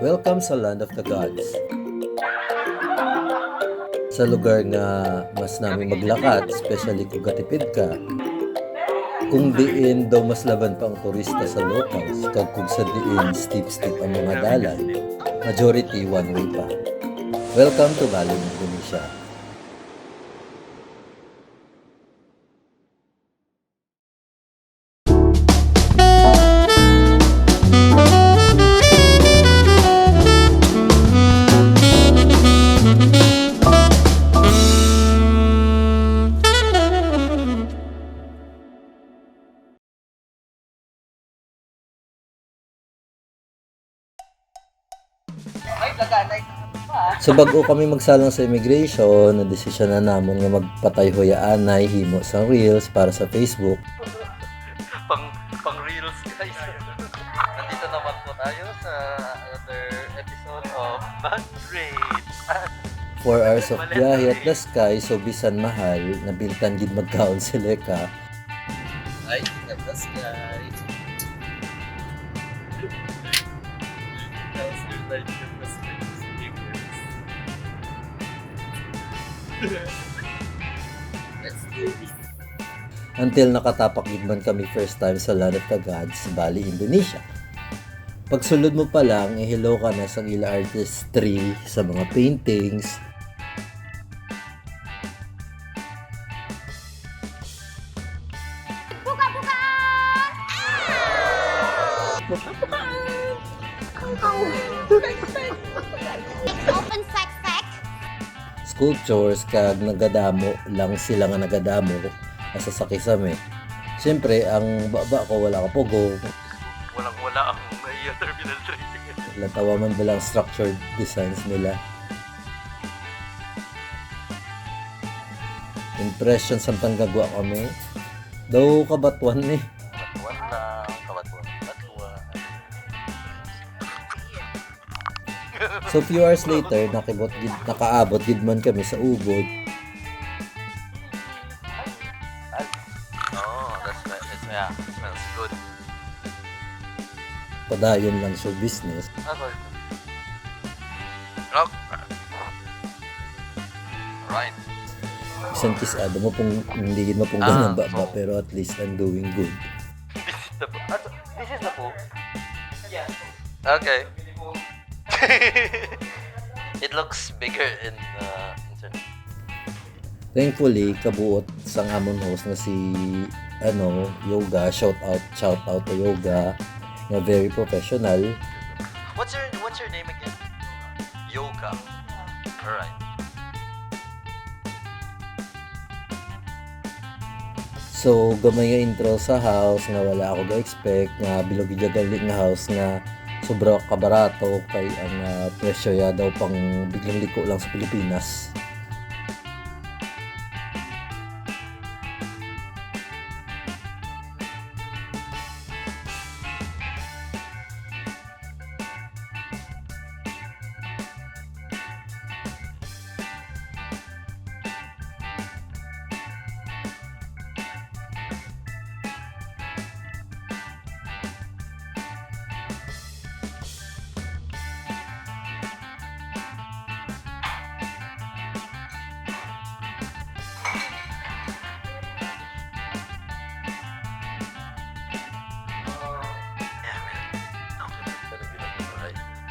Welcome sa Land of the Gods. Sa lugar nga mas namin maglakad, especially kung katipid ka, kung diin daw mas laban pa ang turista sa locals, kag kung sa diin steep ang mga dalan, majority one way pa. Welcome to Bali, Indonesia. So bago kami magsalang sa immigration, na-desisyon na namon nga magpatay hoyaan himo sa reels para sa Facebook. pang reels guys. Nandito naman po tayo sa another episode of Bad Rate. 4 hours of biyahe at the sky, so bisan mahal, nabiltan gid magkaon si Leka. Ay, at the sky. How's your life in the space? Let's do this. Until nakatapak gid man kami first time sa Land of the Gods, Bali, Indonesia. Pagsulod mo pa lang, hello ka na sa ila artistry, sa mga paintings. Open sack. Sculptures kag nagadamo lang sila nga nagadamo asa sa kisame. Siyempre, ang baba ko wala ka pogo. Walang-wala ang Terminal 3. Natawa man ba lang structured designs nila. Impression samtang gagwa kami. Daw kabatuan eh. Kabatuan lang, kabatuan. So few hours later, nakaabot gid man kami sa ubod. Oh, that's right. Yeah, it smells good. Padayon lang show business. Okay. Oh. Right. Isang kisado mo pong hindi gid mo pong ganang baba, pero at least I'm doing good. This is the pool. This is the pool? Yeah. Okay. It looks bigger in internet. Thankfully, kabuot sang amon host na si Yoga, shout out to Yoga, na very professional. What's your name again? Yoga. Alright. So, gamay nga intro sa house nga wala ako ga-expect nga bilog gali nga house nga sobra kabarato kay ang presyo ya daw pang biglang liko lang sa Pilipinas.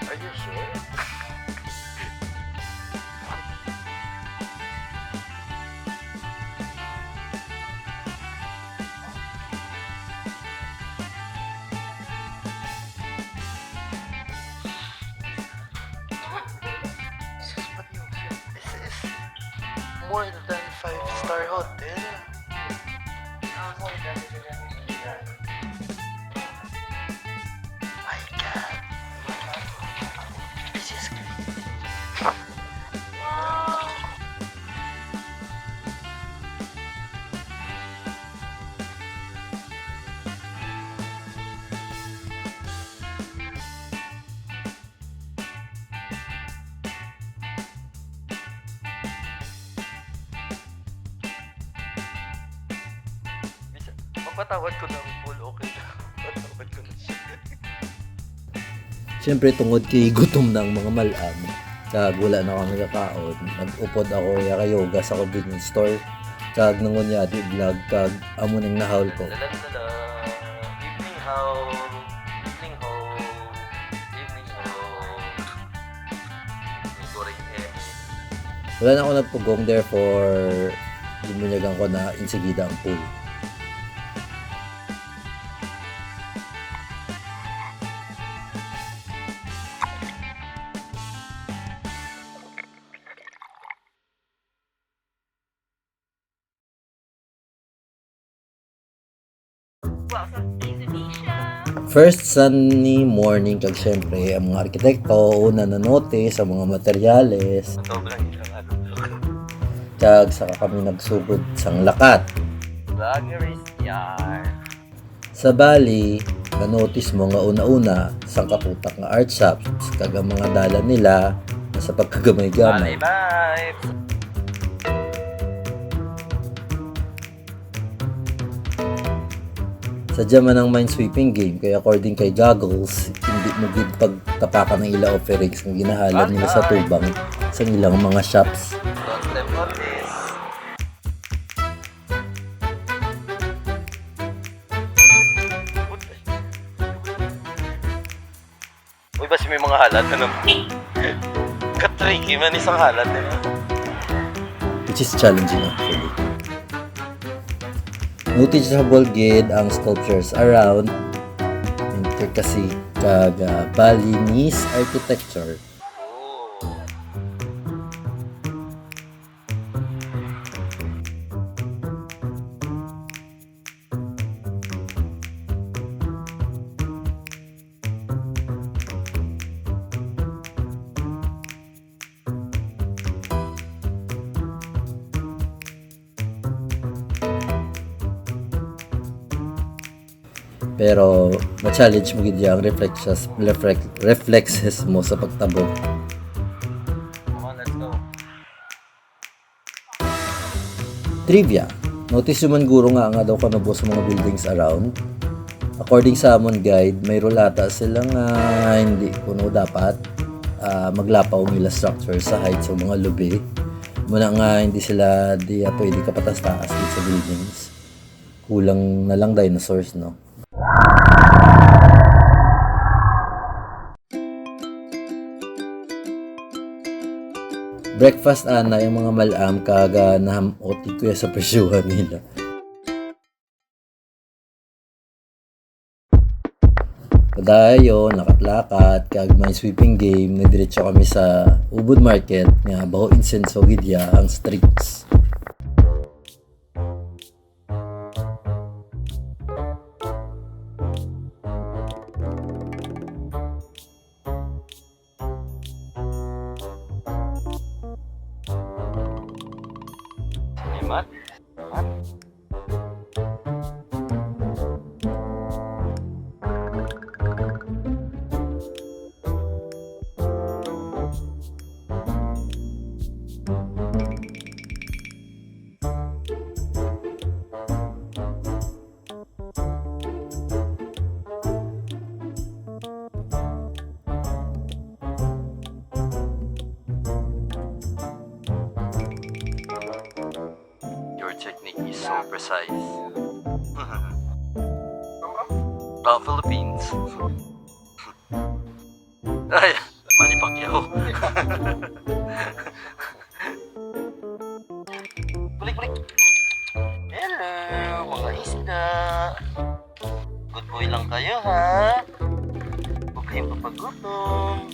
Are you sure? This is more than 5-star hotel. My God. This is great. Mapatawad ko ng pool, okay na. Patawad ko na siya. Siyempre, tungod kay gutom na ang mga malam, kag wala na kami kakaon, nag-upod ako ya kayoga sa convenience store. Kag nangon niya di vlog kag amo ning nahawl ko. Lalalala. Evening haul. Evening haul. Evening haul. Evening goreng eh. Wala na ako nagpugong, therefore binunyagan ko na insigida ang pool. First sunny morning kag syempre ang mga arkitekto una na notice ang mga materyales Sobrang isang ano. kag saka kami nagsugod sang lakat. Vlogger's yard. Sa Bali, na-notice mo nga una-una sang katutak nga art shops kag ang mga dala nila sa pagkagamay-gamay. Bye bye. Sadya man ang minesweeping game kaya according kay Goggles, hindi mo gid pagtapakan ng ila offerings nga ginahalad nila sa tubang sa ilang mga shops. Don't step on this. Uy, basta may mga halad na naman. Ka-tricky man isang halad, di ba? Which is challenging actually. Noticeable gid ang sculptures around intricacy kag Balinese architecture. Oh. Pero ma-challenge mo gid ang reflexes mo sa pagtabo. Come on, let's go. Trivia. Notice man guro nga daw kanabo sa mga buildings around. According sa amon guide, may rulata sila nga hindi kuno dapat maglapaw nila structure sa height sa mga lubi. Muna nga hindi sila pwede kapatas-taas dito sa buildings. Kulang na lang dinosaurs, no? Breakfast ana yung mga malam kaga nahamoti ko sa presyuhan nila. Padayo, nakatlakat, kag may sweeping game, nagdiretso kami sa Ubud Market nga baho insenso gidya ang streets. Mat? Mat? Your technique is so precise. Philippines. Ay, Manny Pacquiao. Balik. Hello, mga isda. Good boy lang kayo, ha? Huwag kayong papagutom.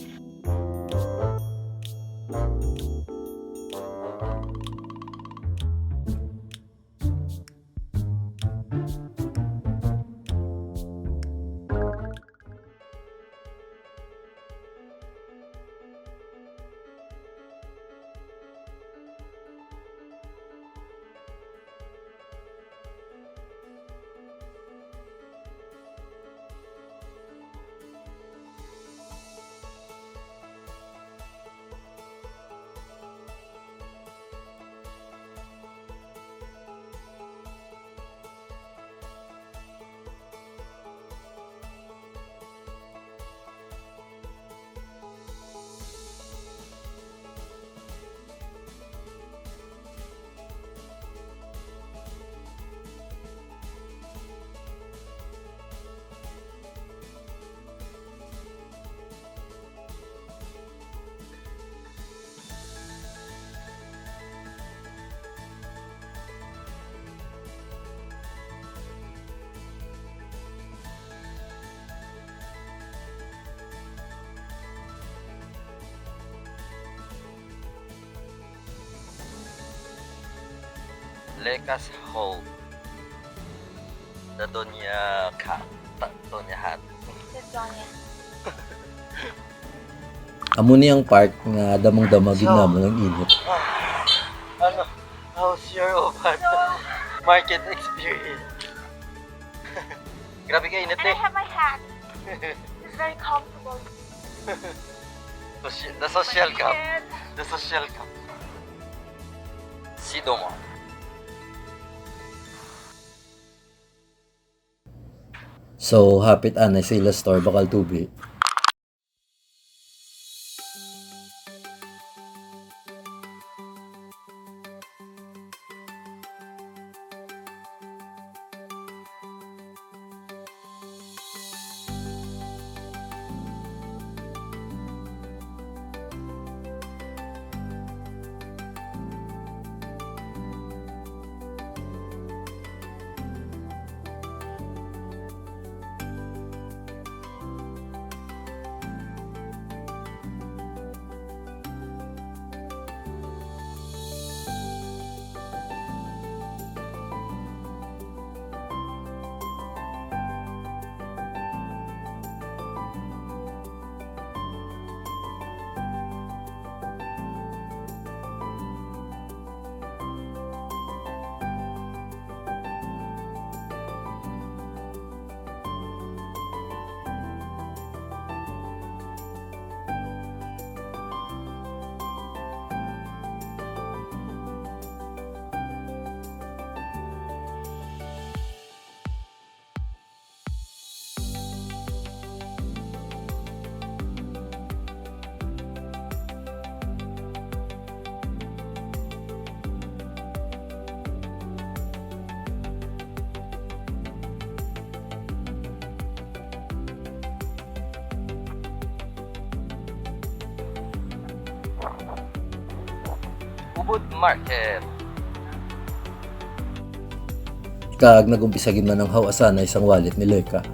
Lecas Hall. The Doña Cat. Doña Hat. Amo niyang part nga damang-damagin namo ng init. Ano? How's your market experience? Grabe ka init And I eh. have my hat. It's very comfortable. The social cup. The social cup. Sidomo. So, hapit anay sila store bakal tubi. Ubud Market. Kag nagumpisa gid man ang hawasan na isang wallet ni Leka.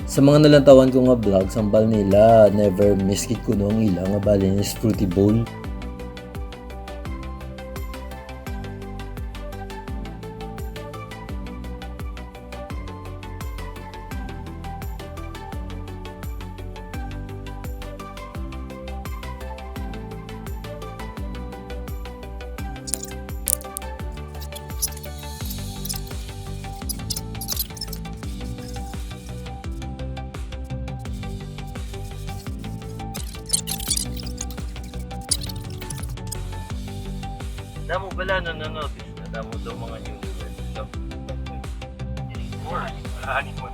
Sa mga nalantawan ko nga vlog, sambal nila, never miss kit ko no ang ila nga bali is fruity bowl. Damo bala nanonotice na damo daw mga newlyweds. So, honeymoon.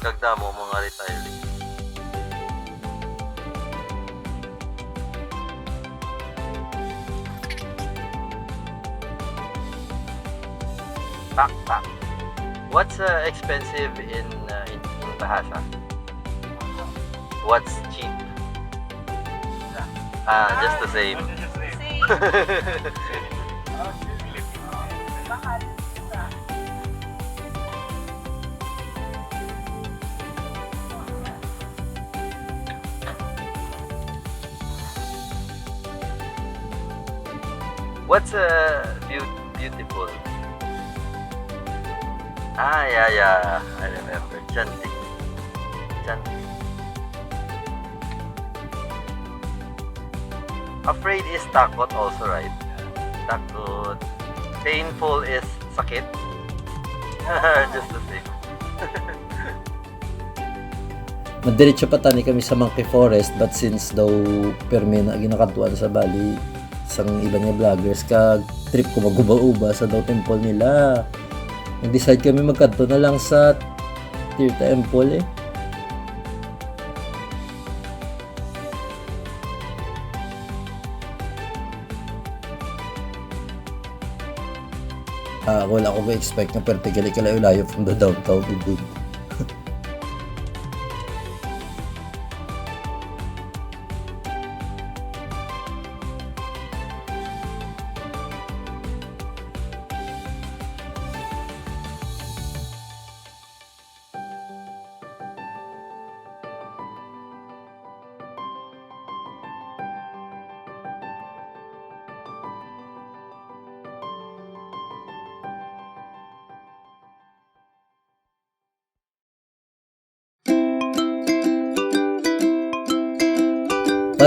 Kagdamo mga retiree. Backpack. What's expensive in Bahasa? What's cheap? Just the same. What's beautiful? Yeah. I remember. Chantik. Afraid is takot also, right? Takot. Painful is sakit. Just the same. Madiretso pa tani kami sa Monkey Forest, but since daw permi na ginakatuan sa Bali sang iba nga vloggers, kag trip ko maguba-uba sa daw temple nila, nag-decide kami magkanto na lang sa Tir Temple eh. Wala ko expect na particularly kalayo-layo from the downtown Ubud.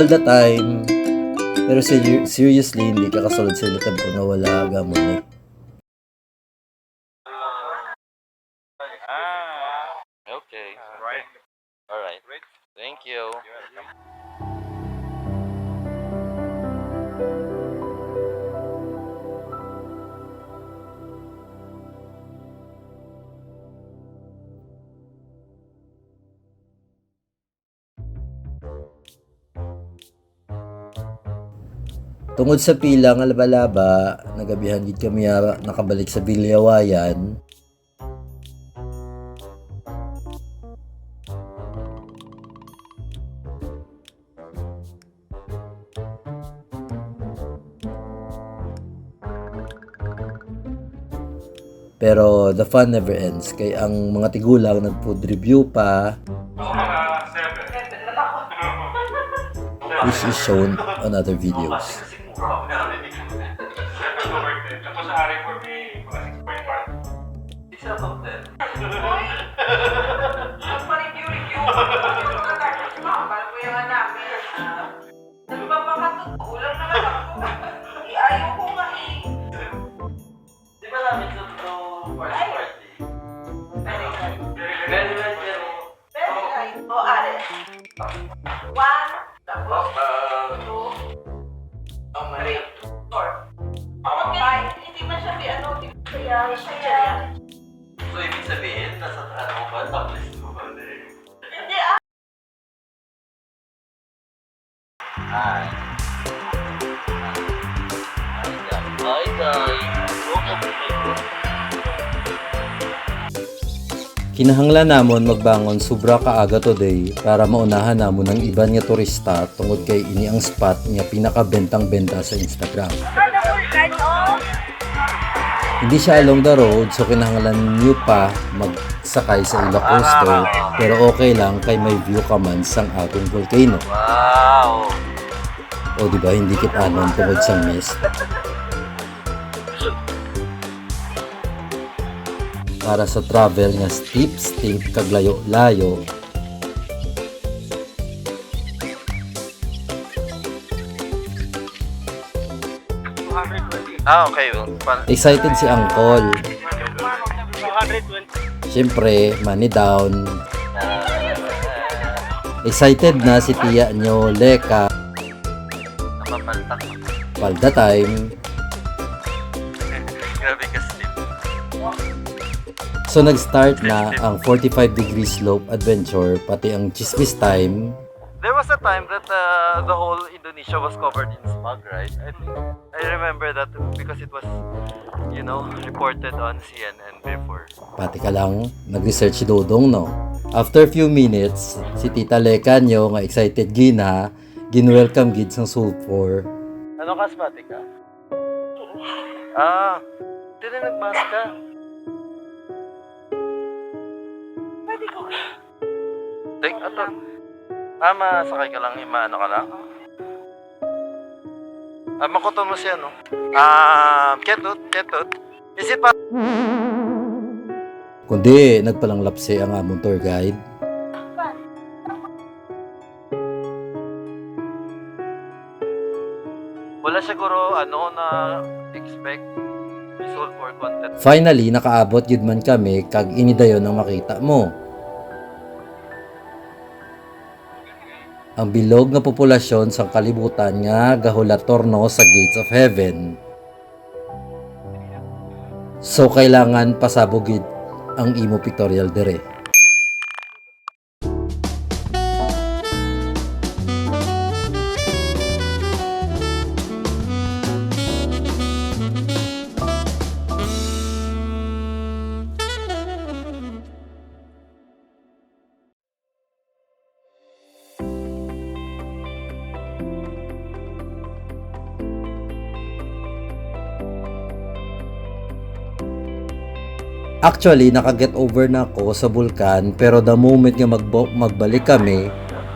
all the time. Pero seriously, hindi ka kasulod sa ilitan kung nawala gamon eh. Okay. Alright. Thank you. Tungod sa pila nga laba-laba, nagabihan gid kami nakabalik sa Bilyawayan. Pero the fun never ends. Kay ang mga tigulang nag-food review pa, which is shown on other videos. Tapos sa hari for me, mga 6.5. 6 out of 10. Magpa-review-review. Pagkatapos mo, bago yung namin. Nagpapakatutulang naman ako. Ayaw ko nga eh. Di ba namin sa party? Very good. Very well, Very good. O, Ares. 1, tapos 2, 3, 4. Okay, hindi man siya may ano, kaya siya. So, ibig sabihin, nasa ano ba? Top list mo ba? Hindi ah. Hi. Hi guys. Kinahanglan namon magbangon sobra kaaga today para maunahan namon ang iban nga turista tungod kay ini ang spot nga pinakabentang-benta sa Instagram. Hindi siya along the road so kinahanglan nyo pa magsakay sa ila coaster pero okay lang kay may view ka man sang atong volcano. Wow. O diba hindi kita anon tungod sa mist. Para sa travel nga steep kag layo-layo. Okay. Excited si Angkol. 220. Siyempre, money down. Excited na si tiya nyo, Leka. Napapaltak. Palda time. Grabe ka steep. So nag-start na ang 45 degree slope adventure pati ang chismis time. There was a time that the whole Indonesia was covered in smog, right? I remember that because it was, reported on CNN before. Pati ka lang, nag-research si Dodong, no? After few minutes, si Tita Leka nyo nga excited gina, gin-welcome gid sang sulfur. Ano ka, spati ka? Hindi rin nag-mask ka. Pwede ko. Ato. Masakay ka lang, ano ka lang? Makuton mo siya, no? Ketut. Is it pa? Kundi, nagpalanglapse ang among tour guide. Wala siguro, na expect result for content. Finally, nakaabot yun man kami kag inidayon ang makita mo. Ang bilog nga populasyon sa kalibutan nga gahulatorno sa gates of heaven. So kailangan pasabugid ang imo pictorial dire. Actually, naka-get over na ako sa bulkan pero the moment nga magbalik kami,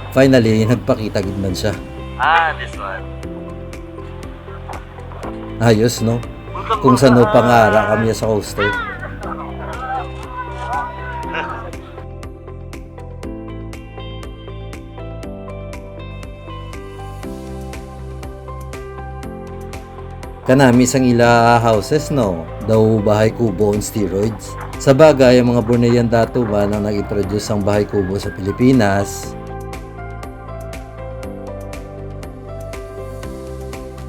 finally, nagpakita gid man siya. This one. Ayos, no? Kung saan no pangara kami sa coaster. Kanami isang ila houses no, daw bahay kubo on steroids. Sa bagay, ang mga Bornean dato ba nang nag-introduce ang bahay kubo sa Pilipinas.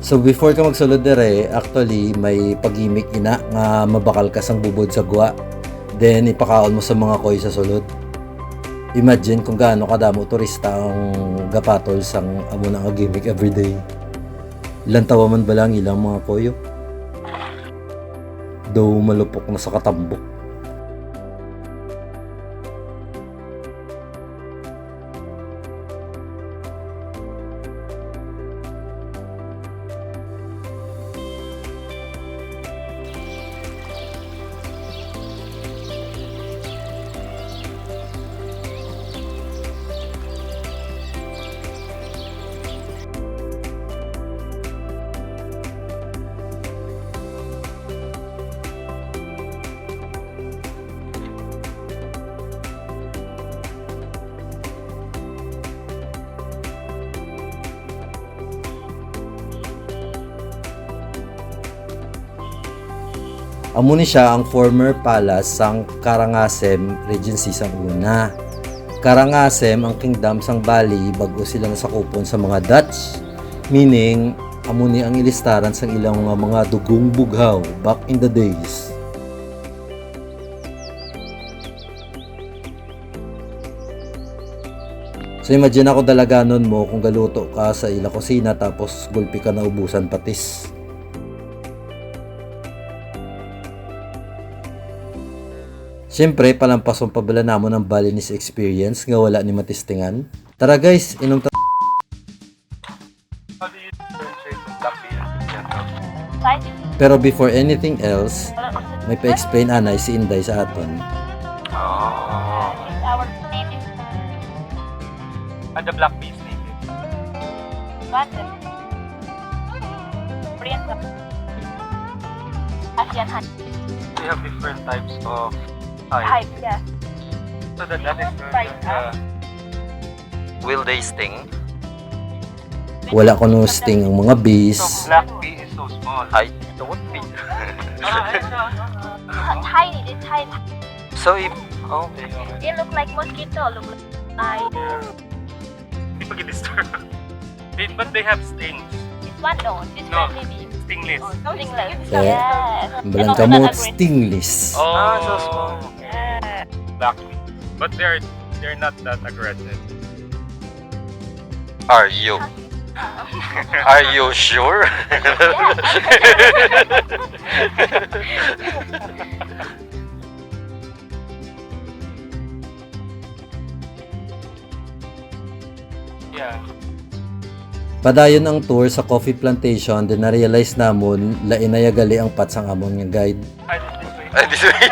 So before ka magsulod dere, actually may pagimik ina nga mabakal ka sang bubod sa guwa. Then ipakaon mo sa mga koy sa sulod. Imagine kung gaano kadamo turista ang gapatol sang amo na nga gimmick everyday. Ilan tawa man ba lang ilang mga koyo? Daw malupok na sa katambok. Amo ni siya ang former palace sang Karangasem Regency sang una. Karangasem ang kingdom sang Bali bago sila nasakupon sa mga Dutch. Meaning, amo ni ang ilistaran sang ilang mga dugong bughaw back in the days. So imagine ako dalaganon mo kung galuto ka sa ila kusina tapos gulpi ka na ubusan patis. Siyempre, palampason pa bala namo ng Balinese experience nga wala ni matistingan. Tara guys, inom ta. How do you differentiate the black beer and yellow? Pero before anything else, may pa-explain anay si Inday sa aton. Oh. Our native And the black beer is native. water. Oriental. Asian honey. They have different types of Hive, hive. yeah. So that is Will they sting? Wala ko no sting ang mga bees. so black bee is so small. I don't be. Tiny, it's tiny. So if okay. They look like mosquito, look like Hindi pa disturb. But they have stings. this one no, this No. one maybe Stingless. stingless. Eh, Yes. Balang kamot stingless. Ah, so small. Yeah. Black bee. But they're not that aggressive. Are you? Are you sure? Yeah. Padayon ang tour sa coffee plantation, then na-realize namon lain na yagali ang patsang amon nga guide. I did this way. This way.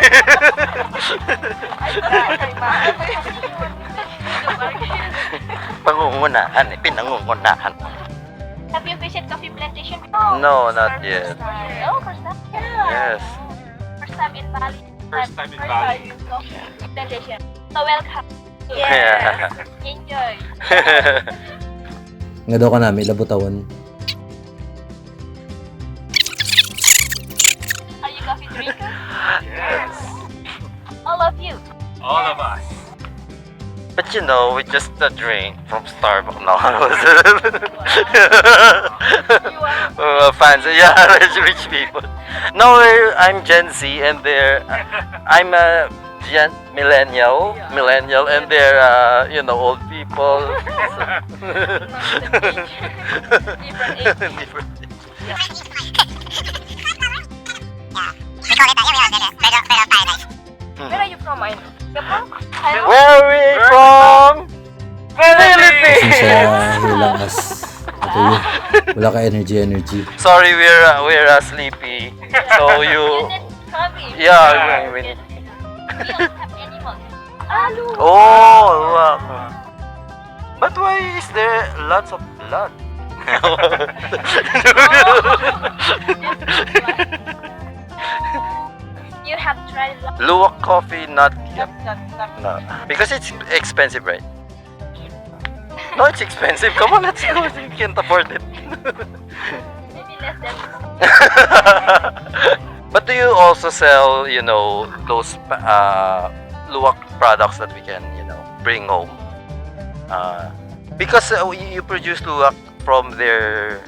Pangungunahan pinangungunahan. Have you visited coffee plantation? No, not yet. Oh, first time. Yes. First time in Bali. First time in Bali. Coffee plantation. So welcome. Yeah. Enjoy. Nga daw ka namin, labutawan. Are you coffee drinker? Yes. All of you. All of us. But you know, we just drink from Starbucks now. You are Fans, yeah, rich people. No, I'm Gen Z and I'm a millennial, and they're old people. different age. Different. Where are you from? Japan? Where are we from? Philippines. Sa hilang as okay, wala ka energy. Sorry, we're sleepy. So You you, did coffee. yeah, We don't have animals. Alu. Oh, wow. But why is there lots of blood? You have tried Luwak coffee, not yet. No. Because it's expensive, right? No, it's expensive. Come on, let's go. You can't afford it. maybe Only less than But do you also sell, you know, those luwak products that we can, you know, bring home? Because you produce luwak from their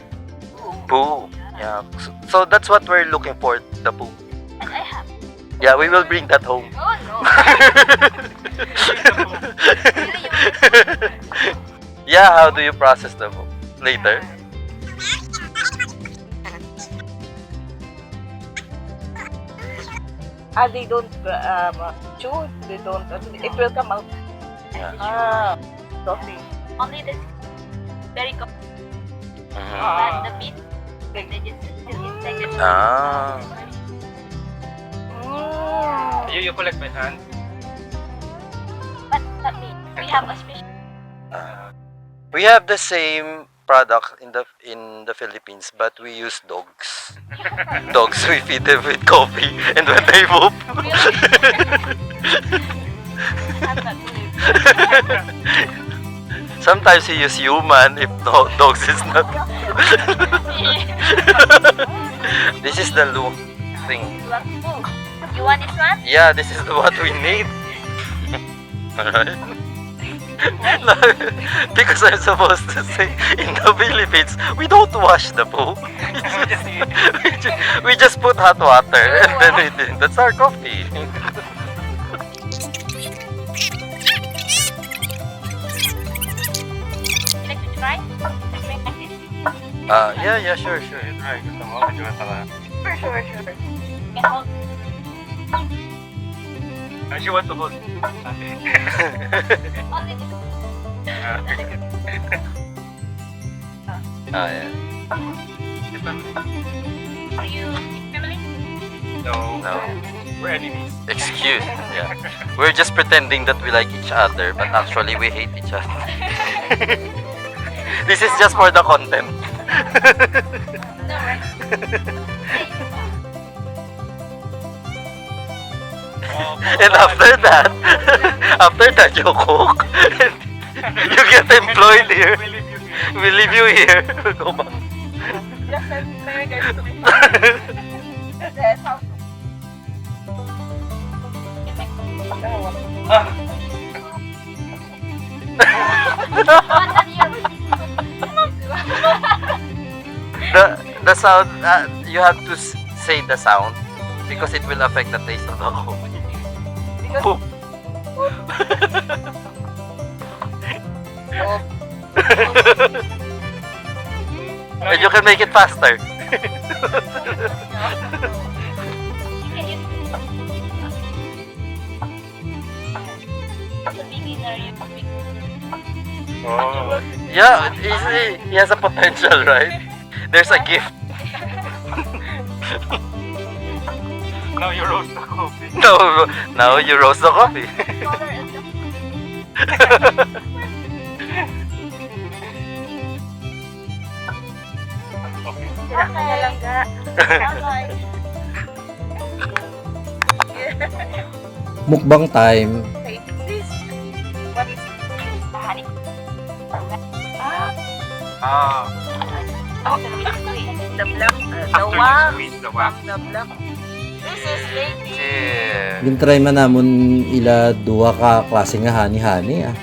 poo. Yeah. So that's what we're looking for, the poo. and I have. Yeah, we will bring that home. Oh no. Yeah, how do you process the poo? Later? They don't chew. They don't. It will come out. Yeah. Coffee. Only the very common. Mhm. But the meat, they just still inside the Ah. You collect by hand? But not me. We have a special. We have the same product in the Philippines, but we use dogs. Dogs, we feed them with coffee, and when they poop, I'm not doing sometimes we use human if no dogs is not. This is the look thing. You want this one? Yeah, this is what we need. Alright. Because I'm supposed to say, in the Philippines, we don't wash the poo. We just put hot water and then we drink. That's our coffee. You like to try? Drink like this? Yeah, sure. Try. Gusto mo? Medyo mataba. Sure. You can hold. She want to hold. Only this. Yeah. Are you family? No. No. We're enemies. Excuse. Yeah. We're just pretending that we like each other, but actually we hate each other. This is just for the content. No, right? And after that you cook. You get employed here. We leave you here. Go back. Just send me guys to me. That's how. The sound, you have to say the sound because it will affect the taste of the coffee. Poop. And you can make it faster. You can use as a beginner, you can make Oh. Yeah, he has a potential, right? There's a gift. Now you roast the coffee. No, now you roast the coffee. color and the Okay. Mukbang time. What is honey. Ah. the black? The After you wax. squeeze the wax. The black. This is lady. Yeah. Gintry man namon ila duha ka klase nga hani-hani ah.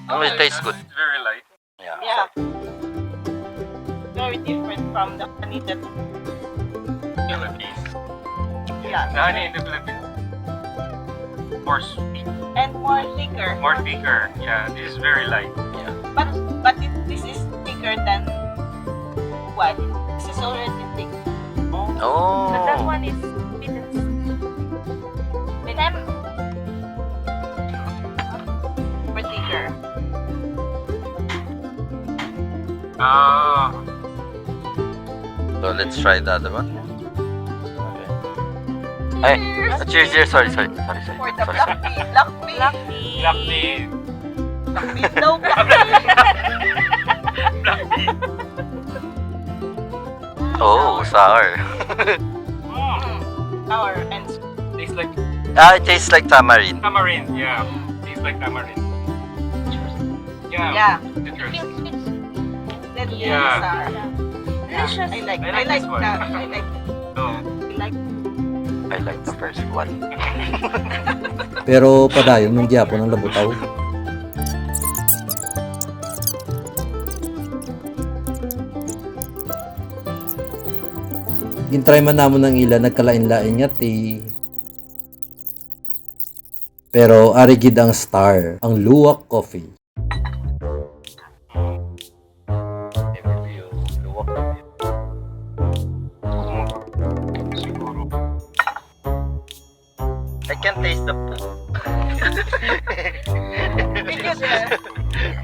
Oh, it tastes good. It's very light. Yeah. Yeah. Very different from the honey that. Philippines. Yeah. The honey in the Philippines. More sweet. And more thicker. More thicker. Yeah, this is very light. But this is thicker than what? This is already thick. Oh. But that one is bitter. Them, More thicker. Ah. So let's try the other one. Okay. Ay, cheers. Sorry. For the Sorry. black tea. Black tea. Black tea. Black tea. No, black Black tea. Oh, sour. tea. Sour and Tastes like It tastes like tamarind. tamarind. Yeah. Tastes like tamarind. Yeah. Citrus. Feels sweet. Then Yeah. Delicious. I like this one. that. I like So, I like the first one. Pero padayon ng gyapon ng labutaw. Gintry man namon ng ila nagkalain-lain nga ti. Pero arigid ang star, ang Luwak Coffee. Review, luwak na yun. siguro. I can taste the food.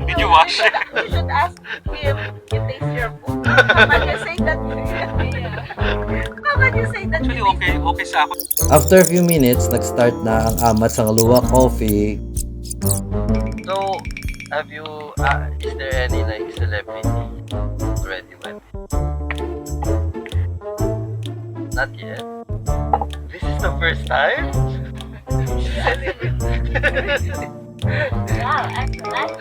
Did you wash? You should ask him you taste your food. How can you say that? How can you say that? Actually, okay sa ako. After a few minutes, nag-start na ang amat sa Luwak Coffee. So, have you, is there any like celebrity already went? Not yet. This is the first time? Wow, excellent.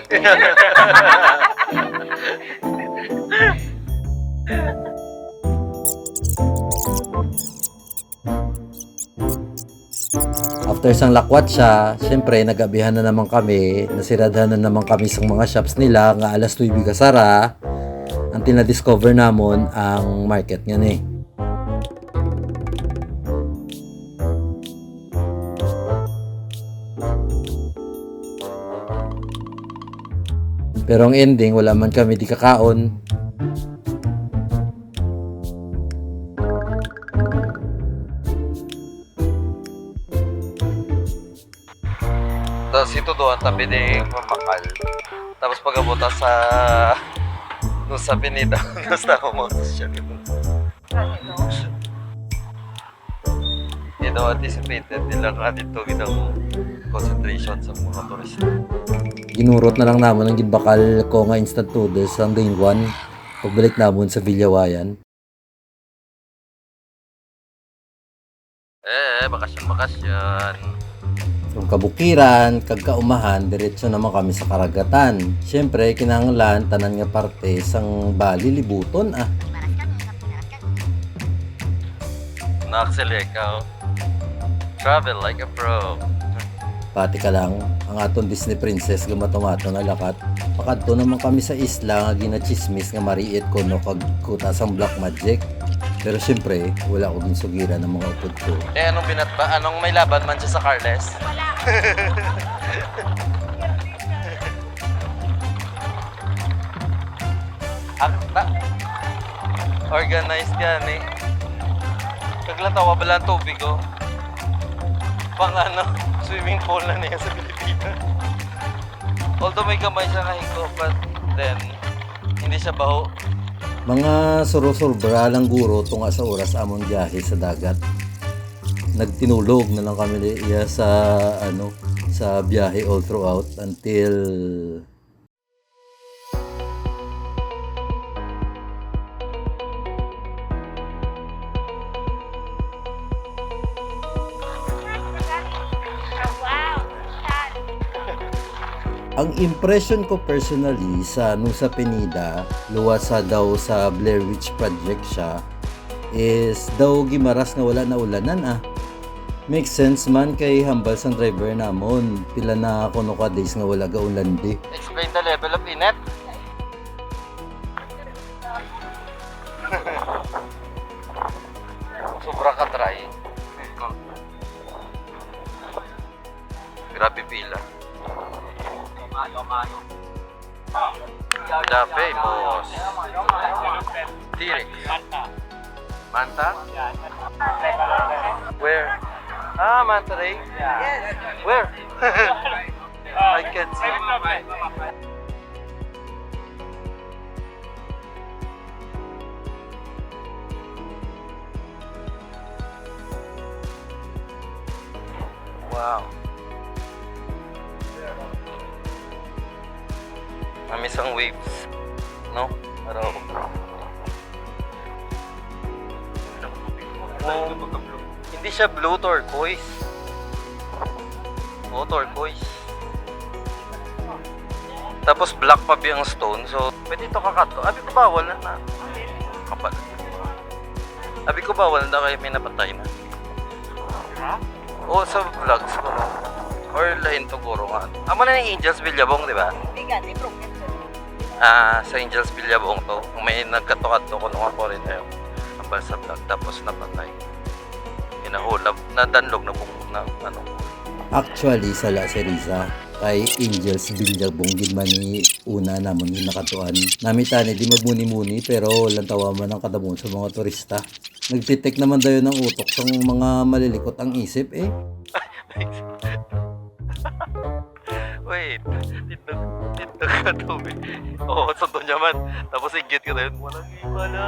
After sang lakwat siya, syempre nagabihan na naman kami, nasiradhan na naman kami sa mga shops nila nga alas 9 kasara. Until na-discover namon ang market nga ni. Pero ang ending, wala man kami di kakaon. Tapos ito doon, tabi ni Mamakal. Tapos pag-abuta sa... Nung sa pinida, tapos nakamautos siya. Hindi daw anticipated nila nga dito ng concentration sa mga turista. Ginurot na lang namon ang gibakal ko nga instant noodles ang day 1 pagbalik namon sa Villawayan. Bakasyon. From kabukiran, kag kaumahan, diretso naman kami sa karagatan. Siyempre, kinahanglan tanan nga parte sang Bali libuton ah. Naksili ikaw. Travel like a pro. Pati ka lang, ang aton Disney princess gumatomato na lakat. Pakadto naman kami sa isla nga ginachismis nga mariit ko no kag kutas ang black magic. Pero siyempre, wala ko ginsugiran ng mga upod ko. Eh, anong binatba? Anong may laban man siya sa Carles? Akta. Organized yan eh. Kaglatawa ba lang tubig oh? Pang ano, swimming pool na niya sa Pilipinas. Although may kamay siya nahiko, but then, hindi siya baho. Mga suro-sobra lang guro tunga sa oras amon biyahe sa dagat. Nagtinulog na lang kami iya sa sa biyahe all throughout until Wow, ang impression ko personally sa Nusa Penida, luwas sa daw sa Blair Witch Project siya, is daw gimaras nga wala na ulanan ah. Makes sense man kay hambal sang driver namon. Pila na kuno ka days nga wala ga ulan di. Explain the level of init. Sobra ka dry. Grabe pila. The famous T-Rex. Manta? Where? Ah, Manta Ray? Yes. Where? I can't see. Wow. Namis ang waves. No? Araw. Hindi siya blue, turquoise. Oh, turquoise. Tapos black pa yung stone. So, pwede ito kakato. Abi ko bawal na na. Kapal. Abi ko bawal na kayo may napatay na. Oo, sa vlogs ko. Or lain to guro nga. Amo na yung Angels Villabong, di ba? Bigat, i-broken. Sa Angels Villabong to. May nagkatukat-to ko nung ako rin tayo. Ambal sa vlog. Tapos napatay. Hinahulab. Nadanlog na na ano. Actually, sa La Cerisa, kay Angels Villabong gid man ni una namon ni nakatuan. Namitani di magmuni-muni pero lantawa man ang kadamon sa mga turista. Nagtitek naman dayo ng utok sa mga malilikot ang isip eh. Wait, dito ka tubig. Oo, sundo niya man. Tapos igit ka na yun. Walang iba na.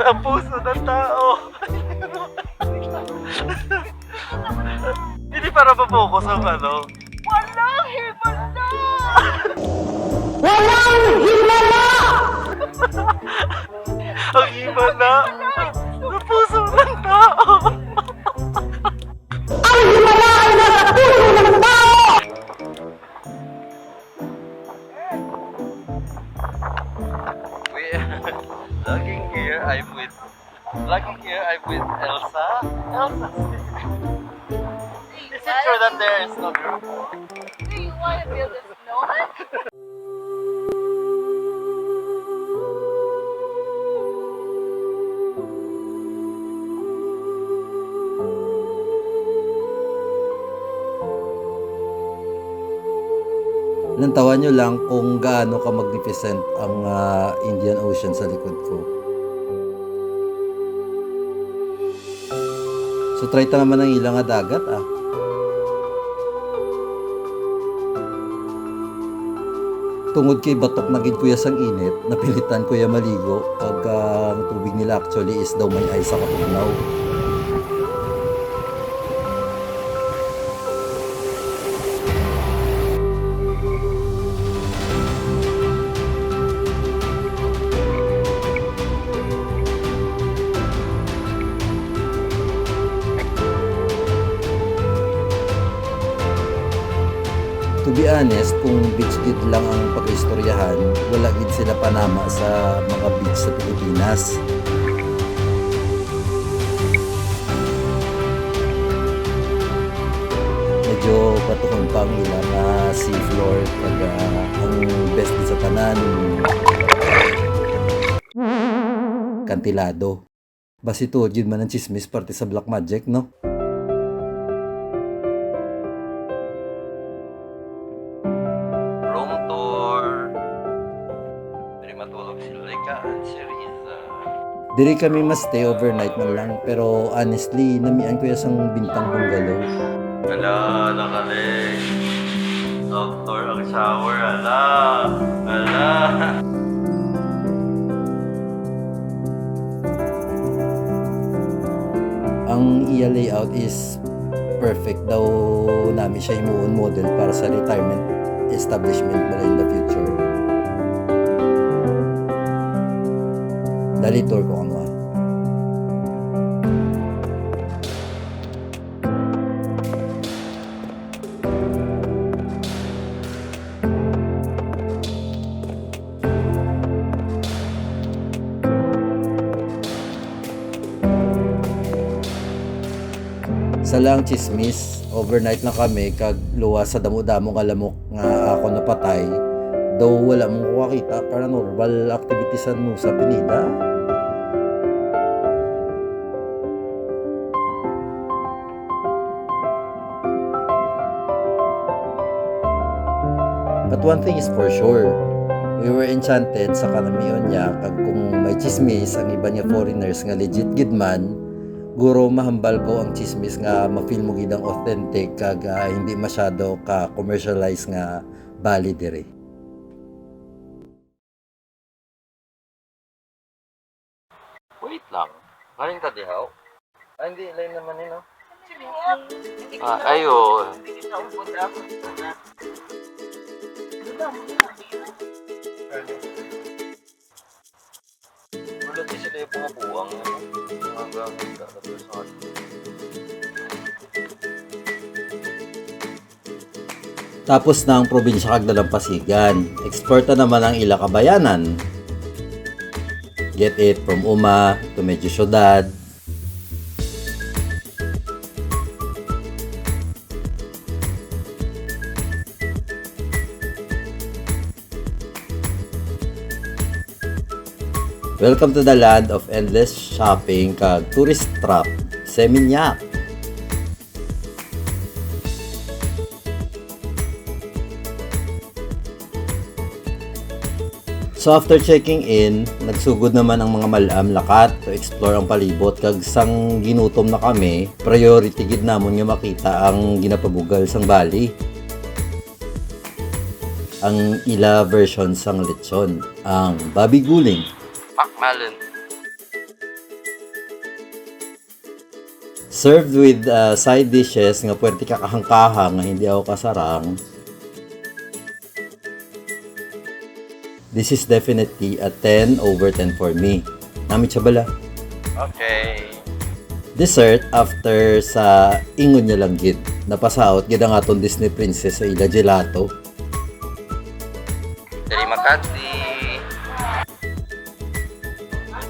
Ang puso ng tao. Hindi para mapokus ang ano. Walang himala! Ang iba na. Ang puso ng tao. Vlogging here, I'm with Elsa. Elsa! Is it true that there is no girl? Do you want to build a snowman? Lantawan nyo lang kung gaano ka magnificent ang Indian Ocean sa likod ko. So try ta naman ang ilang nga dagat ah. Tungod kay batok na gid kuya sang init, napilitan kuya maligo kag ang tubig nila actually is daw may ice sa katugnaw. To be honest, kung beach gid lang ang pag-istoryahan, wala gid sila panama sa mga beach sa Pilipinas. Medyo batuhon pa ang ilang seafloor kag ang best din sa tanan kantilado. Basi to gid man ang chismis parte sa Black Magic, no? Room tour. Pwede matulog si Lika at si Riza. Diri kami mas stay overnight man lang pero honestly namian ko yung bintang bungalow. Ala, nakali. Outdoor ang shower, ala. Ala. Ang iya layout is perfect daw namin siya imuon model para sa retirement establishment ba in the future. Dali tour ko kung ano. Sa lang chismis, overnight na kami kag luwas sa damo-damo nga lamok nga ako napatay. Daw wala mong makita paranormal activities mo sa Pinida. But one thing is for sure, we were enchanted sa kanamiyon niya kag kung may chismis ang iba niya foreigners nga legit gid man, guro mahambal ko ang chismis nga ma-feel mo gid ang authentic kag hindi masyado ka commercialize nga bali dire. Wait lang. Kaling tadihaw? Hindi. Lain naman yun, no? Ah, ayun. Hindi sila yung mga buwang. Mga gamit ka. Tapos sa Tapos na ang probinsya kag Dalampasigan. Exporta naman ang ila kabayanan. Get it from Uma to Medyo Syudad. Welcome to the land of endless shopping kag tourist trap, Seminyak. So after checking in, nagsugod naman ang mga malam lakat to explore ang palibot kag sang ginutom na kami, priority gid namon nga makita ang ginapabugal sang Bali. Ang ila version sang lechon, ang babi guling. Pakmalin. Served with side dishes nga pwerte kakahangkahang nga hindi ako kasarang. This is definitely a 10/10 for me. Namit siya bala. Okay. Dessert after sa ingon niya lang gid. Napasaot gid ang aton Disney princess sa ila gelato. Dari Makati.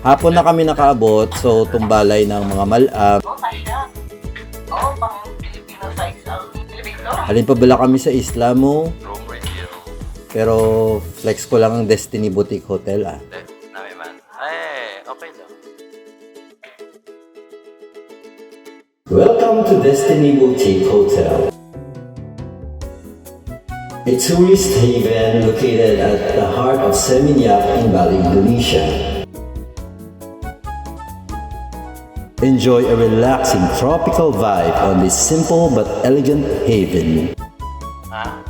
Hapon na kami nakaabot so tumbalay ng mga malam. Oo, kasya. Oo, pang Filipino size ang Filipino. Halin pa bala kami sa isla mo. Room review. Pero flex ko lang ang Destiny Boutique Hotel ah. Nami man. Ay, okay lang. Welcome to Destiny Boutique Hotel. A tourist haven located at the heart of Seminyak in Bali, Indonesia. Enjoy a relaxing tropical vibe on this simple but elegant haven. Ha?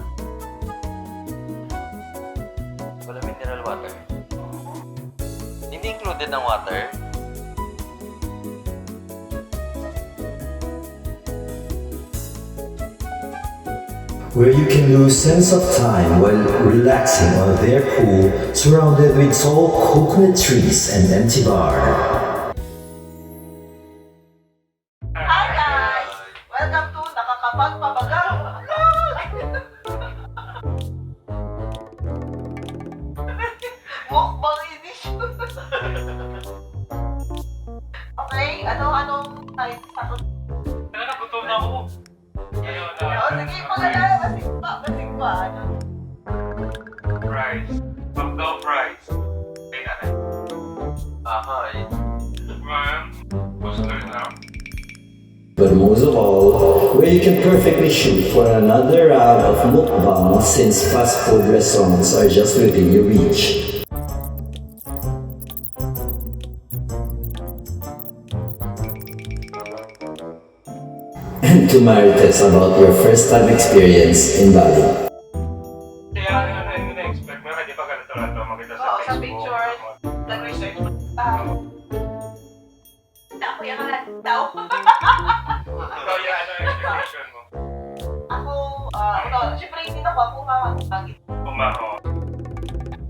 Wala mineral water. Hindi included ng water. Where you can lose sense of time while relaxing on their pool surrounded with tall coconut trees and empty bar. Hi guys! Welcome to Nakakapagpabagal. Mukbang edition. Okay, anong type sa to? Nagutom na ako. Ayun, Oh, sige, pagkala, basig pa, ano? fries. Pagdaw fries. Ay, nanay. Ahoy. Man, gusto na. But most of all, where you can perfectly shoot for another round of mukbang since fast food restaurants are just within your reach. And to marites about your first time experience in Bali. Kaya ano yung na-expect mo? Hindi pa ganito lang ito makita sa Oo, sa Facebook. picture. Nag-research mo. Ako yung daw. Ikaw yung ano expectation mo? Ako, syempre hindi na ako kakagit. Kumaho.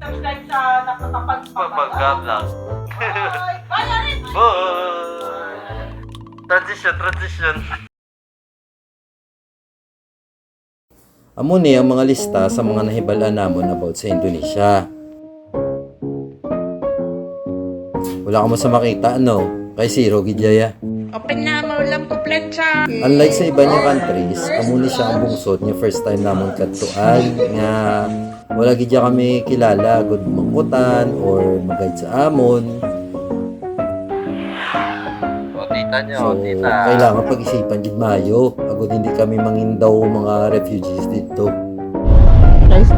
Subscribe sa Pabaga vlog. Bye! Bye, Arin! Bye! Transition. Amo ni ang mga lista sa mga nahibalaan namon about sa Indonesia. Wala ka mo sa makita, no? Kay Zero Gidjaya. Open na, maulam ko plancha. Unlike sa iba niya countries, amo ni siya ang bungsod niya first time namon kadtuan nga wala gidya kami kilala gud mangkutan or mag-guide sa amon. O, tita nyo, So, tita. kailangan pag-isipan gid maayo. Agud hindi kami mangindaw mga refugees dito. Rice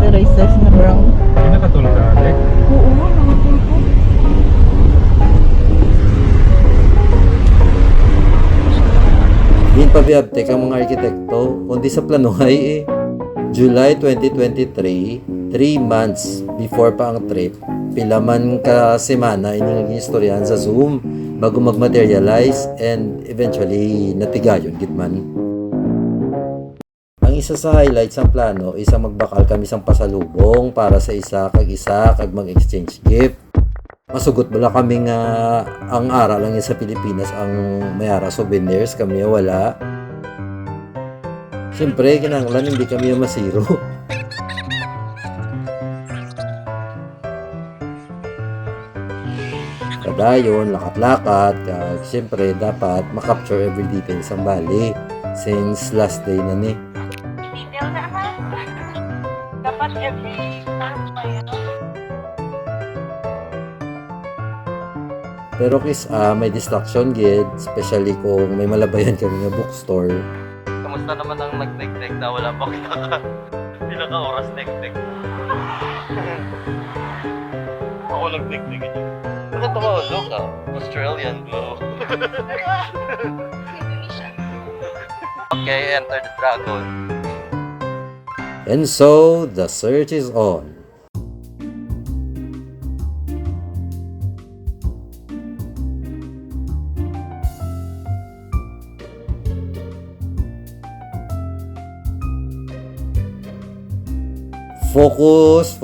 na brown. Hindi nakatulog ka, Alec? Oo, nakatulog ko. Din pa biabtek ang mga arkitekto, kundi sa planuhay eh. July 2023, 3 months before pa ang trip, pila man ka semana ining istoryahan sa Zoom bago mag-materialize and eventually natigayon gitman. Ang isa sa highlights ng plano is ang magbakal kami sang pasalubong para sa isa kag mag-exchange gift. Masugot bala kami nga ang ara lang yan sa Pilipinas ang mayara souvenirs, kami wala. Siyempre, kinanglan hindi kami masiro. Kadayon, lakat-lakat, kag siyempre dapat makapture every detail sa Bali since last day na ni. Detail na ha. Dapat every time pa yan. Pero kis may distraction gid, especially kung may malabayan kami nga bookstore. Kamusta naman ang nag-tek-tek na wala pa kita ka oras tek-tek? Ako nag-tek-tek ito. Ano tumawag ka? Australian glow. Okay, enter the dragon. And so, the search is on. Focus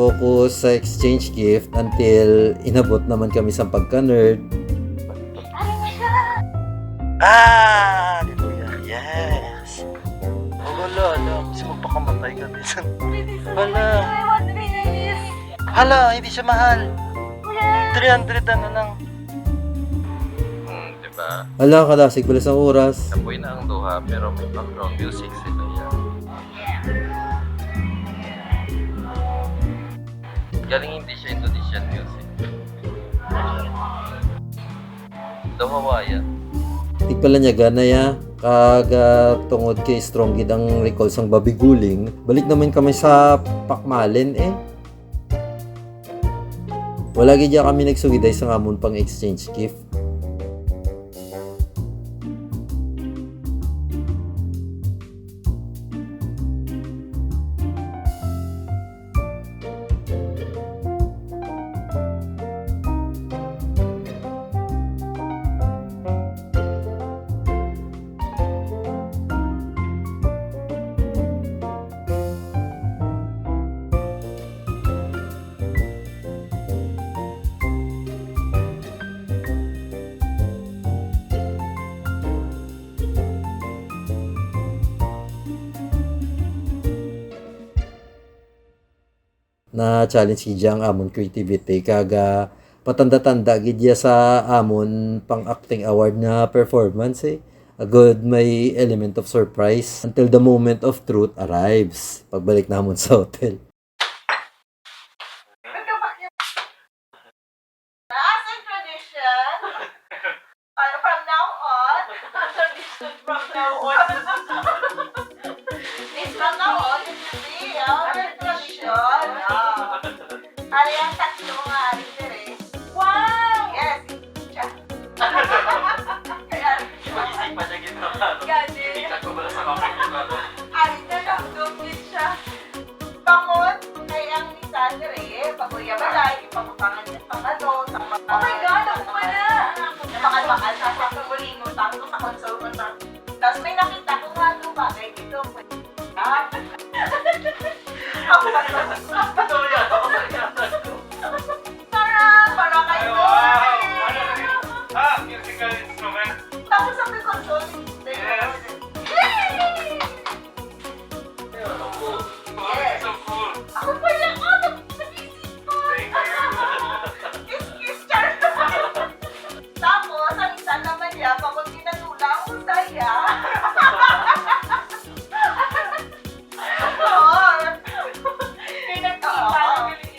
sa exchange gift until inabot naman kami sa pagka-nerd. Ah! Hallelujah! Yes! Oh, wala. Kasi magpakamatay ka din. Wala. Hala, hindi siya mahal. 300 ano lang. Diba? Ala, kadasig pala sa oras. Napoy na ang duha, pero may background music sila yan. Galing hindi siya Indonesian music. Daw Hawaiian. Di pala niya ganaya. Kaga tungod kay strong gid ang recall sang babiguling. Balik naman kami sa Pakmalen eh. Wala gid ya kami nagsugiday sa ngamon pang exchange gift. Na challenge gidya ang amon creativity kaga patanda-tanda gidya sa amon pang acting award na performance eh. A good may element of surprise until the moment of truth arrives. Pagbalik namon sa hotel. As a tradition, from now on, tradition from now on. It's from now on, it will be our tradition. Ano yung tatlo nga aling Teres? Wow! Yes, siya. Kaya, Pag-isipan niya ginawa. Gani. Ako pala sa kapit. aling na nagdumit siya. Bangon ay ang ni Sandre, paguya balay, ipamutangan niya sa ano, sa mga... Oh my God, ako pala! Bakal-bakal sa pagkagulingon, tapos sa console ko. Tapos may nakita ko nga ito, bagay dito. Ako ba ito? Para kayo! Musical instrument. Tapos ang may console. Yes. Yay! Yes. So cool. Ako pala, nag-isip ko. Thank you. Kiss-kiss, char. Tapos, ang isa naman niya, pagod tinatula ako saya. Oo.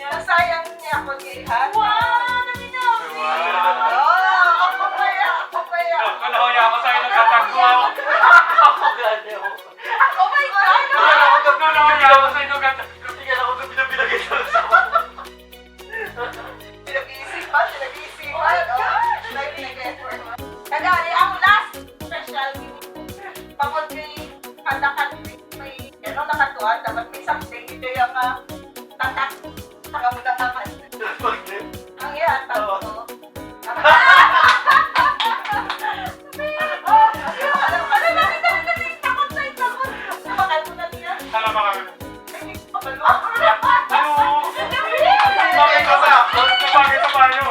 Nasayang niya ako gihan. Wow! Naminawi! Oo, ako kaya. Kung nakuya ako sa'yo, nagkatagpo ako. Oh my God! Kung nakuya ako sa'yo, nagkatagpo. Tingnan ako doon pinapilagay sa Pinag-iisipan. Dahil pinag-effort. Nagari, ang last special pagod kay kandakan may nakatuan, dapat may something ito yung tatak sa kamudangaman. Ang yata ko. Sana ba kami? Ano? Bakit ka sa? Bakit ka pa niyo?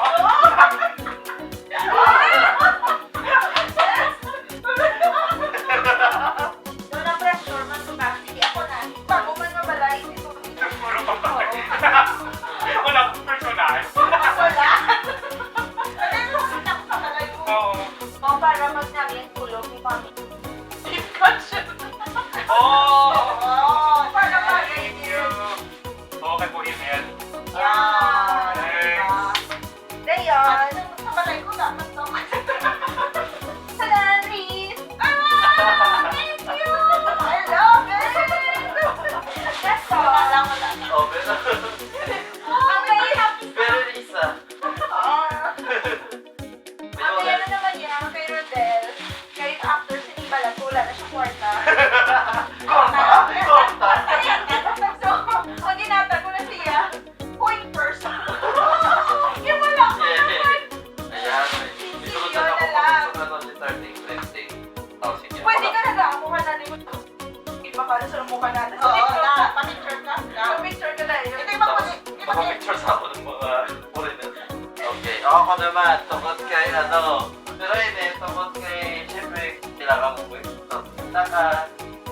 Pictures ako ng mga foreigner. Okay, ako naman, tungkol kay pero hindi, tungkol kay, syempre, kailangan mo po ito.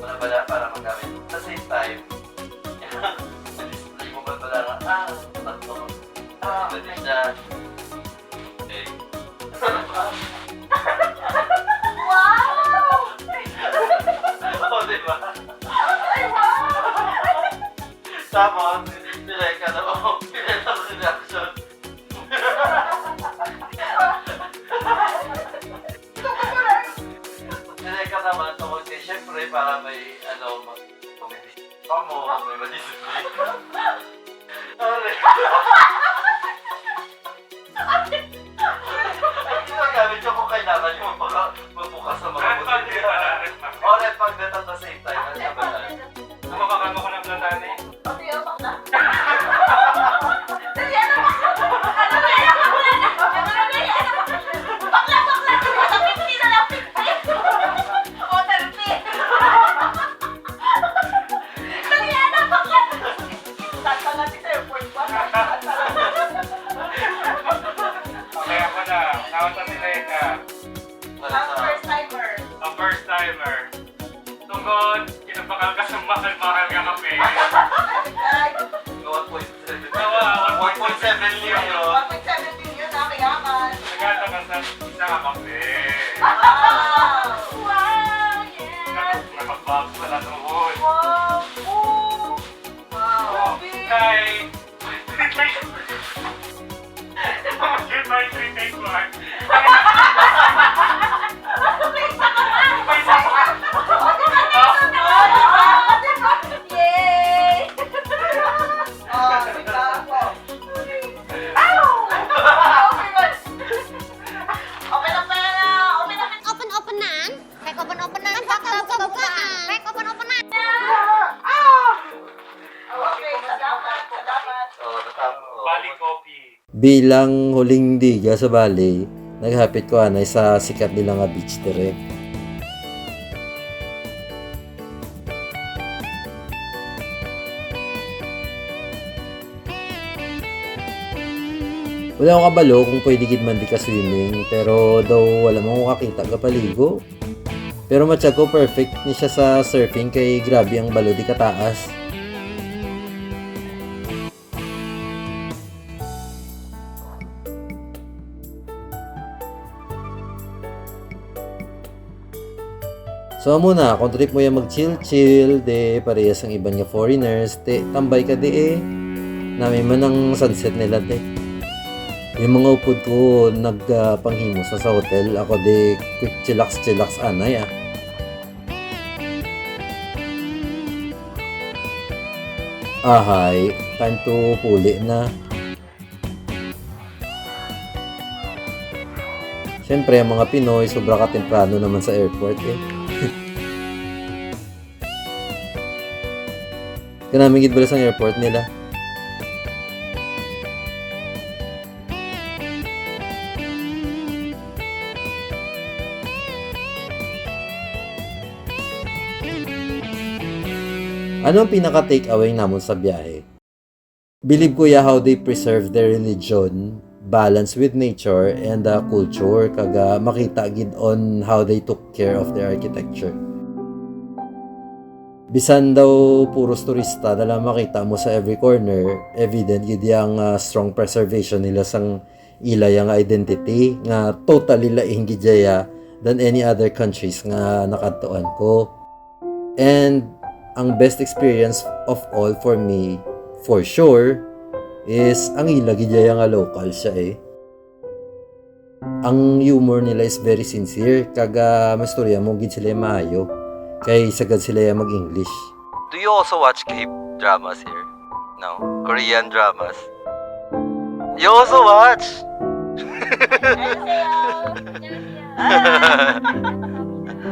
Wala para magamit. At the same time, display mo ba pala nga, tatlo. Pwede siya. Okay. Wow! Oo, diba? Ay, wow! Tapos, nileka na ako. Pineta ko yung reaction. Nileka naman ako kasi syempre para may mo, may madisipline. Ay, ginagamit ko kung kailangan yung magbukas sa mga buti. O, red magnet at the same time. Ano ba na? Kumabakan mo ko ng platano eh. Pati yung bakla. Dali, ano bakla? Ano ba yan? Bakla na! Bakla, bakla! Sa 50 na lang, 50! O, 30! Dali, ano bakla? Tata natin sa airport ba? Okay, ako na. Tawag sa si Leka. Ang first timer. Ang first timer. Tungkol, kinabakal ka sa mahal-mahal ka kape. Ay, 1.7. Tawa, 1.7 million. 1.7 billion na kayaman. Nagata ka sa isang kape. Wow! Wow! Yes! Nagpapabag pala tuhod. Wow! Ooh! Wow! Kay... Yun ba yung 3 take 1? May isa pa. Yay! Oh, diba ako? Ow! Open na pera! Open na pera! Open-openan? Rek open-openan? Buka-bukaan? Rek open-openan? Okay, salamat, salamat. Oo, natapos. Bali coffee. Bilang huling diga sa Bali, naghapit ko anay sa sikat nila nga beach dire. Wala akong kabalo kung pwede gid man di ka swimming, pero daw wala mo kakita ka paligo. Pero matya ko perfect ni siya sa surfing kay grabe ang balo di kataas. So muna, kung trip mo yan mag-chill-chill, de parehas ang iban nga foreigners, de tambay ka de eh. Namin man ang sunset nila de. Yung mga upod ko nagpanghimos na sa hotel, ako de quick chillax anay ah. Ahay, time to puli na. Siyempre, ang mga Pinoy, sobra ka temprano naman sa airport eh. Kanaming gid bala sa airport nila. Ano ang pinaka-take away namon sa biyahe? Believe ko ya how they preserve their religion, balance with nature, and culture, kaga makita gid on how they took care of their architecture. Bisan daw puros turista na lang makita mo sa every corner, evident gid yang strong preservation nila sang ilayang identity nga totally laing gid jaya than any other countries nga nakadtuan ko. And ang best experience of all for me, for sure, is ang ila gid jaya nga local siya eh. Ang humor nila is very sincere, kaga mastorya mo gid sila maayo. Kay sagad sila yung mag-English. Do you also watch K-dramas here? No? Korean dramas? You also watch?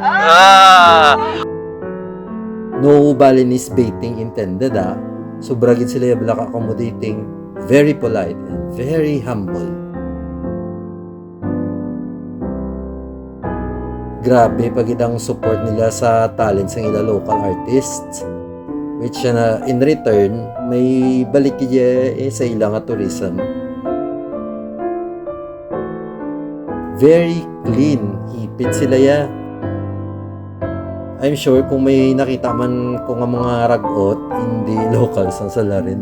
Ah! No Balinese baiting intended ah. Sobra gid sila yung black accommodating, very polite, and very humble. Grabe pagid ang support nila sa talents ng ila local artists, which in return may balik kaya sa ilang tourism. Very clean, hipit sila ya. I'm sure kung may nakita man ko nga mga ragot, hindi locals ang sala rin.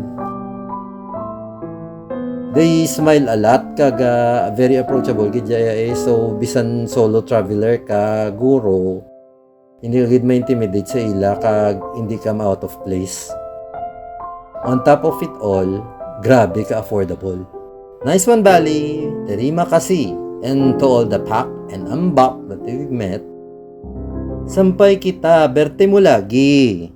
They smile a lot, kaga very approachable gid so bisan solo traveler ka guro, hindi ka gid ma-intimidate sa ila kag hindi ka ma-out of place. On top of it all, grabe ka affordable. Nice one, Bali! Terima kasih! And to all the pack and ambak that we've met, sampay kita, berte mo lagi!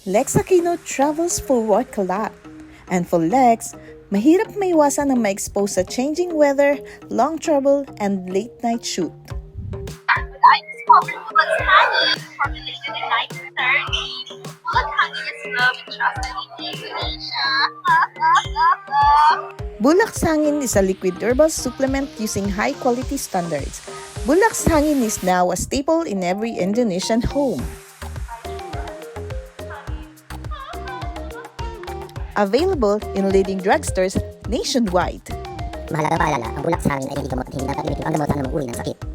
Lex Aquino travels for work a lot. And for Lex, mahirap maiwasan ang ma-expose sa changing weather, long travel, and late-night shoot. I discovered Bulat Hangin, formulated in 1930. Bulat Hangin is loved and trusted in Indonesia. Bulak Sangin is a liquid herbal supplement using high-quality standards. Bulak Sangin is now a staple in every Indonesian home. Available in leading drugstores nationwide. Mahalagang paalala, ang bulak sa hangin ay hindi gamot at hindi dapat gamitin ang gamot sa anumang uri ng sakit.